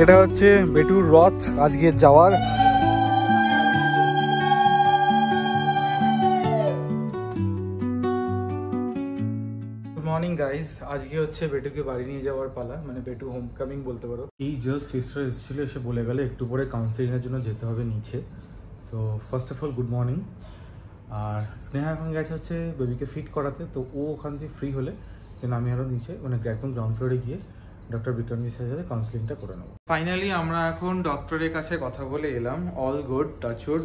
এটা হচ্ছে বেটুর রথ আজকে যাওয়ার। গুড মর্নিং গাইজ, আজকে হচ্ছে বেটুকে বাড়ি নিয়ে যাওয়ার পালা, মানে বেটু হোম কামিং বলতে পারো। এই জাস্ট সিস্টার এসেছিল, এসে বলে গেলে একটু পরে কাউন্সিলিং এর জন্য যেতে হবে নিচে। তো first of all good morning. আর স্নেহা এখন গেছে হচ্ছে বেবিকে ফিট করাতে, তো ও ওখান থেকে ফ্রি হলে দেন আমি আরও নিচে মানে একদম গ্রাউন্ড ফ্লোরে গিয়ে ডক্টর বিক্রমজির সাথে কাউন্সিলিংটা করে নেবো। ফাইনালি আমরা এখন ডক্টরের কাছে কথা বলে এলাম, অল গুড, টাচউড,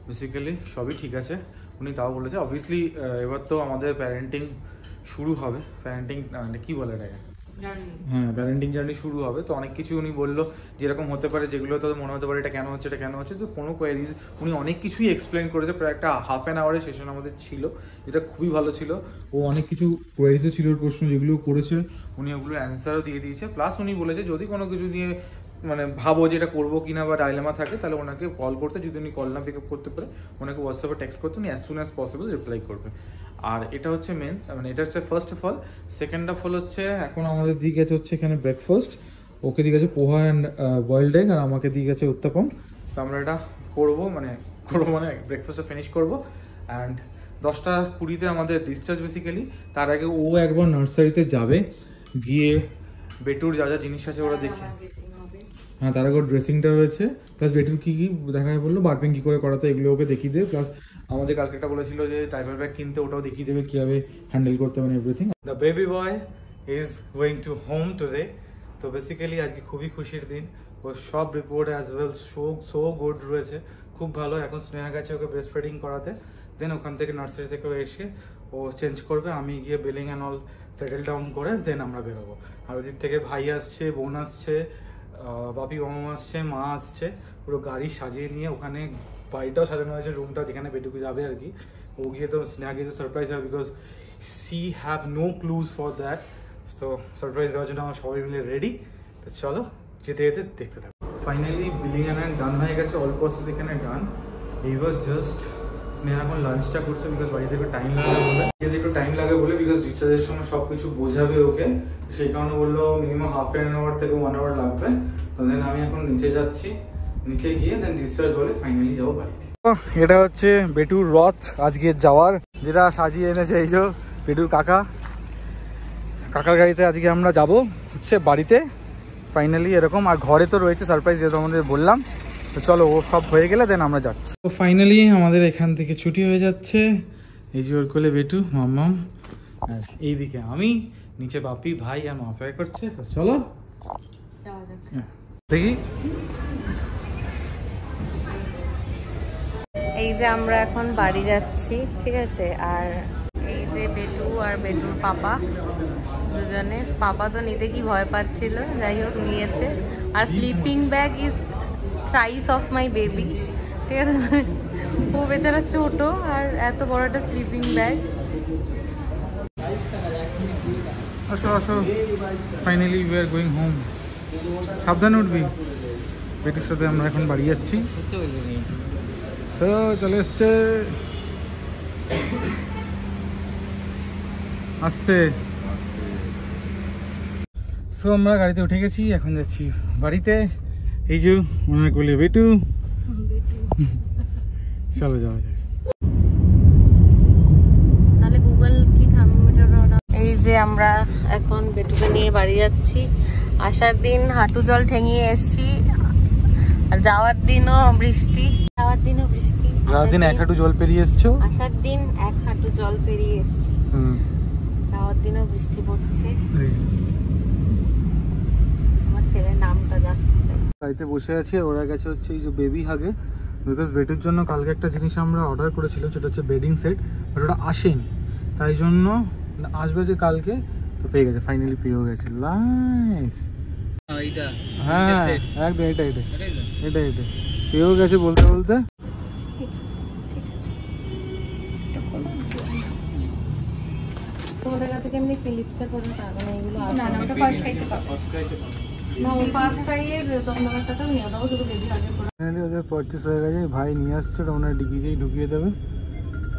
বেসিক্যালি সবই ঠিক আছে। উনি তাও বলেছে অবভিয়াসলি এবার তো আমাদের প্যারেন্টিং শুরু হবে, প্যারেন্টিং মানে কী বলে এটাকে, হ্যাঁ প্যারেন্টিং জার্নি শুরু হবে। তো অনেক কিছু উনি বললো যেরকম হতে পারে, যেগুলো তো মনে হতে পারে এটা কেন হচ্ছে, এটা কেন হচ্ছে, তো কোনো কোয়ারিজ উনি অনেক কিছুই এক্সপ্লেন করেছে। প্রায় একটা হাফ অ্যান আওয়ারের সেশন আমাদের ছিল, যেটা খুবই ভালো ছিল। ও অনেক কিছু কোয়ারিজও ছিল ওর প্রশ্ন, যেগুলো করেছে উনি ওগুলোর অ্যান্সারও দিয়ে দিয়েছে। প্লাস উনি বলেছে যদি কোনো কিছু নিয়ে মানে ভাবো যে এটা করবো কিনা বা ডাইলেমা থাকে, তাহলে ওনাকে কল করতে, যদি উনি কল না পিক আপ করতে পারে ওনাকে হোয়াটসঅ্যাপে টেক্সট করতে, উনি as soon as possible reply করবে। আর এটা হচ্ছে মেন, মানে এটা হচ্ছে first of all. Second of all হচ্ছে এখন আমাদের দিয়ে গেছে হচ্ছে এখানে ব্রেকফাস্ট, ওকে দিয়ে গেছে পোহা অ্যান্ড বয়েলড এগ, আর আমাকে দিয়ে গেছে উত্তাপম। তো আমরা এটা করবো মানে ব্রেকফাস্টটা ফিনিশ করবো। অ্যান্ড 10:20 আমাদের ডিসচার্জ বেসিক্যালি। তার আগে ও একবার নার্সারিতে যাবে, গিয়ে বেটুর যা যা জিনিস আছে ওরা দেখে, হ্যাঁ তার আগে ড্রেসিংটা রয়েছে, প্লাস বেটুর কী কী দেখা বললো, বার্পিং কী করে করাতো এগুলো ওকে দেখিয়ে দেবে। প্লাস আমাদের কালকে একটা বলেছিল যে টাইপার ব্যাগ কিনতে, ওটাও দেখিয়ে দেবে কীভাবে হ্যান্ডেল করতে হবে everything. The baby boy is going to home today. তো বেসিক্যালি আজকে খুবই খুশির দিন। ওর সব report as well so good রয়েছে, খুব ভালো। এখন স্নেহা গেছে ওকে ব্রেস্ট ফিডিং করাতে, দেন ওখান থেকে নার্সারি থেকে এসে ও চেঞ্জ করবে, আমি গিয়ে billing and all settle down করে দেন আমরা বেরোবো। আর ওদিক থেকে ভাই আসছে, বোন আসছে, বাপি মামা আসছে, মা আসছে, পুরো গাড়ি সাজিয়ে নিয়ে ওখানে বাড়িটাও সাজানো হয়েছে, রুমটা যেখানে বেটুকু যাবে আর কি। ও গিয়ে তো স্নেহা গিয়ে তো সারপ্রাইজ হবে, because she have no clues for that. তো সারপ্রাইজ দেওয়ার জন্য আমার সবাই মিলে রেডি। তো চলো যেতে যেতে দেখতে থাকো। ফাইনালি বিলিং অ্যান্ড ডান হয়ে গেছে, অল প্রসেস এখানে ডান। এইবার জাস্ট স্নেহা এখন লাঞ্চটা করছে, বিকজ বাড়ি থেকে টাইম লাগে বলে, যদি একটু টাইম লাগে বলে, বিকজ ডিসচার্জের সময় সব কিছু বোঝাবে ওকে, সেই কারণে বললো মিনিমাম হাফ অ্যান আওয়ার থেকে 1 আওয়ার লাগবে। তো দেন আমি এখন নিচে যাচ্ছি, নিচে গিয়ে দেন ডিসচার্জ হলে ফাইনালি যাবো বাড়িতে। এটা হচ্ছে বেটুর রথ আজকে যাওয়ার, যেটা সাজিয়ে এনেছে এই যে বেটুর কাকার গাড়িতে আজকে আমরা যাব হচ্ছে বাড়িতে ফাইনালি এরকম। আর ঘরে তো রয়েছে সারপ্রাইজ, যেহেতু আমাদের বললাম। তো চলো ও সব হয়ে গেলে দেন আমরা যাচ্ছি। তো ফাইনালি আমাদের এখান থেকে ছুটি হয়ে যাচ্ছে। এই যে ওর কোলে বেটু, মাম্মাম, আর এইদিকে আমি, নিচে বাপি, ভাই আর মা অপেক্ষা করছে। তো চলো দেখি। এই যে আমরা এখন বাড়ি যাচ্ছি, ঠিক আছে। আর এই যে বেটু আর বেটুর পাপা দুজনে, পাপা তো নিতে কি ভয় পাচ্ছিল, যাই হোক নিয়েছে। আর sleeping bag is thrice of my baby, ঠিক আছে। ও বেচারা ছোট আর এত বড় একটা স্লিপিং ব্যাগ। আসো আসো, finally we are going home. সাবধানে উঠবি। বেটির সাথে আমরা এখন বাড়ি যাচ্ছি। তো চলে এসছে, আসতে। সো আমরা গাড়িতে উঠে গেছি, এখন যাচ্ছি বাড়িতে। এই যে মনে করলে বেটু, চলো যাওয়া যায়। তাহলে গুগল কি থার্মোমিটার। এই যে আমরা এখন বেটুকে নিয়ে বাড়ি যাচ্ছি। আসার দিন হাঁটু জল ঠেঙিয়ে এসছি, আর যাওয়ার দিনও বৃষ্টি। যাওয়ার দিন 1 হাঁটু জল পেরিয়ে এসছো, আসার দিন 1 হাঁটু জল পেরিয়ে এসছি, যাওয়ার দিনও বৃষ্টি পড়ছে। আমার ছেলের নামটা জাস্টিফাই। বাড়িতে বসে আছি, ওরা গেছে হচ্ছে এই যে বেবি হাগে, বিকজ বেটুর জন্য কালকে একটা জিনিস আমরা অর্ডার করেছিলাম, সেটা হচ্ছে বেডিং সেট, বাট ওটা আসেনি, তাই জন্য আসবে যে কালকে। তো পেয়ে গেছে, ফাইনালি পেয়েও গেছে। নাইস, হ্যাঁ একদম এটাই পেয়েও গেছে বলতে বলতে। তোমাদের কাছে কেমনি ফিলিপসের কোনো টাকা নেই, এগুলো আসে না। ওটা ফার্স্ট খাইতে পারো না, ওই ফার্স্ট ফ্রাইয়ের দমদমাটাও নেই, ওটাও শুধু বেবি হাগের পর। ফাইনালি ওদের পারচেস হয়ে গেছে, ভাই নিয়ে আসছে, ওটা ওনার ডিগিতেই ঢুকিয়ে দেবে।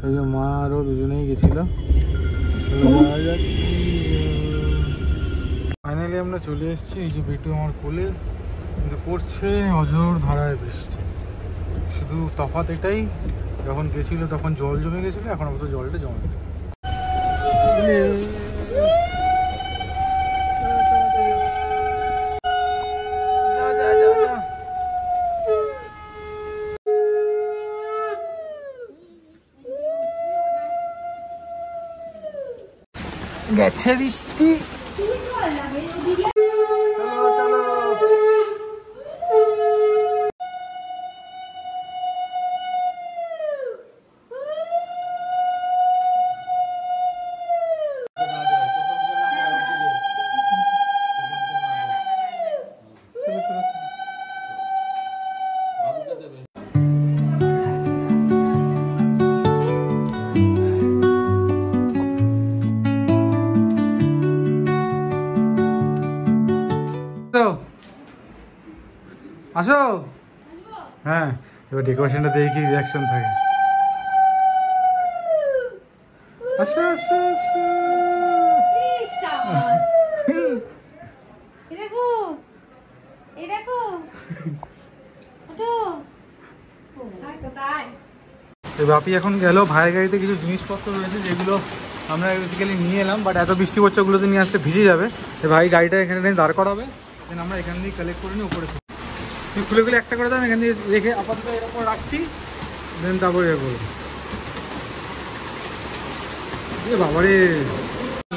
ওই যে মা আরও দুজনেই গেছিলো। ফাইনালি আমরা চলে এসেছি, এই যে বেটু আমার কোলে, কিন্তু পড়ছে অঝোর ধারায় বৃষ্টি। শুধু তফাৎ এটাই, যখন গেছিল তখন জল জমে গেছিল, এখন অবশ্য জলটা জমে গেছে। গেছে বৃষ্টি। চলো চলো। আসো। হ্যাঁ, এবার ডেকোরেশনটা দেখে কি রিয়াকশন থাকে। আসো আসো আসো। বাপি এখন গেল, ভাইয়ের গাড়িতে কিছু জিনিসপত্র রয়েছে যেগুলো আমরা বেসিক্যালি নিয়ে এলাম, বাট এত বৃষ্টি পড়ছে ওগুলোতে নিয়ে আসতে ভিজে যাবে। ভাই গাড়িটা এখানে দাঁড় করাবে, দেন আমরা এখান দিয়ে কালেক্ট করে নিয়ে উপরে খুলে খুলে একটা করে দাম এখান দিয়ে রেখে আপাতত এরকম রাখছি, দেন তারপরে এ করবো। বাবারে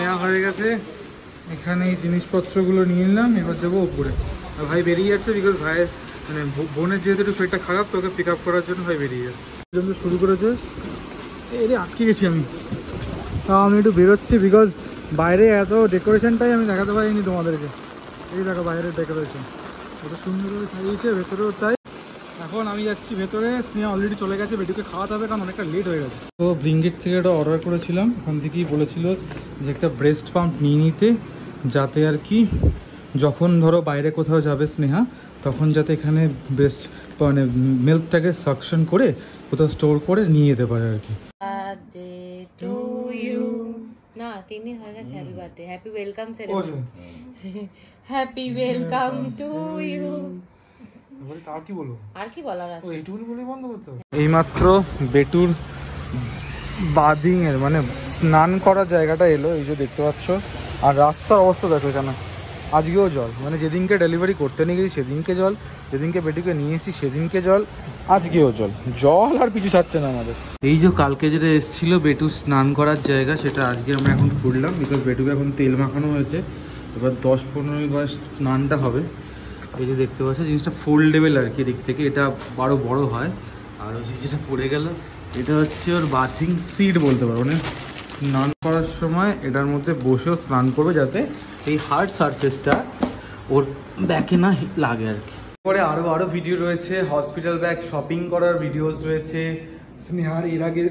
নেওয়া হয়ে গেছে, এখানে এই জিনিসপত্রগুলো নিয়ে নিলাম, এবার যাবো উপরে। আর ভাই বেরিয়ে যাচ্ছে, বিকজ ভাইয়ের মানে বোনের যেহেতু একটু শরীরটা খারাপ, তোকে পিক আপ করার জন্য ভাই বেরিয়ে যাচ্ছে। শুরু করেছে, এরে আটকে গেছি আমি, তাও আমি একটু বেরোচ্ছি বিকজ বাইরে এত ডেকোরেশনটাই আমি দেখাতে পারিনি তোমাদেরকে। এই দেখো বাইরের ডেকোরেশন কত সুন্দর করে সাজিয়েছে, ভেতরেও তাই। এখন আমি যাচ্ছি ভেতরে, স্নেহা অলরেডি চলে গেছে, বেটুকে খাওয়াতে হবে কারণ অনেকটা লেট হয়ে গেছে। তো ব্লিঙ্কিট থেকে একটা অর্ডার করেছিলাম, ওখান থেকেই বলেছিল যে একটা ব্রেস্ট পাম্প নিয়ে নিতে, যাতে আর কি যখন ধরো বাইরে কোথাও যাবে স্নেহা, তখন যাতে এখানে ব্রেস্ট মানে মিল্কটাকে সাকশন করে কোথাও স্টোর করে নিয়ে যেতে পারে আর কি। না 3 দিন হয়ে গেছে। Happy birthday, happy welcome ceremony, happy welcome to you. আর কি বলবো, আর কি বলার আছে, এইটুকুনি বলেই বন্ধ করতে হবে। এইমাত্র বেটুর বাদিং এর মানে স্নান করার জায়গাটা এলো, এই যে দেখতে পাচ্ছ। আর রাস্তার অবস্থা দেখো এখানে, আজকেও জল, মানে যেদিনকে ডেলিভারি করতে নিয়ে গেছি সেদিনকে জল, যেদিনকে বেটুকে নিয়ে এসেছি সেদিনকে জল, আজকেও জল। জল আর পিছু ছাড়ছে না আমাদের। এই যে কালকে যেটা এসেছিল বেটু স্নান করার জায়গা, সেটা আজকে আমরা এখন খুললাম, বিকজ বেটুকে এখন তেল মাখানো হয়েছে, এবার 10-15 বার স্নানটা হবে। এই যে দেখতে পাচ্ছ জিনিসটা ফোল্ডেবল আর কি, দিক থেকে এটা আরও বড় হয়। আর ওই যেটা পড়ে গেল, এটা হচ্ছে ওর বাথিং সিট বলতে পারো, মানে স্নান করার সময় এটার মধ্যে বসেও স্নান করবে, যাতে এই হার্ড সারফেসটা ওর ব্যাকে না লাগে আর কি। পরে আরও ভিডিও রয়েছে, হসপিটাল ব্যাগ শপিং করার ভিডিওস রয়েছে, স্নেহার এর আগে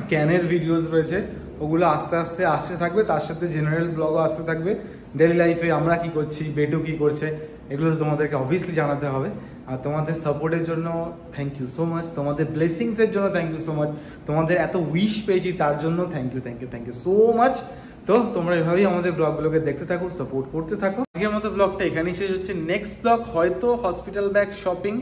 স্ক্যানের ভিডিওস রয়েছে, ওগুলো আস্তে আস্তে আসতে থাকবে। তার সাথে জেনারেল ব্লগও আসতে থাকবে, ডেলি লাইফে আমরা কি করছি, বেটু কি করছে, এগুলো তো তোমাদেরকে অবভিয়াসলি জানাতে হবে। আর তোমাদের সাপোর্টের জন্য থ্যাংক ইউ সো মাচ, তোমাদের ব্লেসিংসের জন্য থ্যাংক ইউ সো মাচ, তোমাদের এত উইশ পেয়েছি তার জন্য থ্যাংক ইউ সো মাচ। তো তোমরা এভাবেই আমাদের ব্লগগুলোকে দেখতে থাকো, সাপোর্ট করতে থাকো। আজকের মতো ব্লগটা এখানেই শেষ হচ্ছে। নেক্সট ব্লগ হয়তো হসপিটাল ব্যাগ শপিং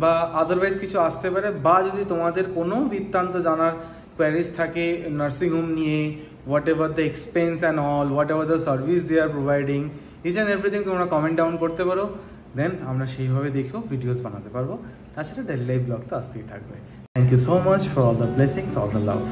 বা আদারওয়াইজ কিছু আসতে পারে, বা যদি তোমাদের কোনো বৃত্তান্ত জানার কোয়ারিজ থাকে নার্সিংহোম নিয়ে, whatever the expense and all, whatever the service they are providing, each and everything তোমরা কমেন্ট ডাউন করতে পারো, দেন আমরা সেইভাবে দেখেও ভিডিওস বানাতে পারবো। তাছাড়া ডেইলি লাইফ ব্লগ তো আসতেই থাকবে। Thank you so much for all the blessings, all the love.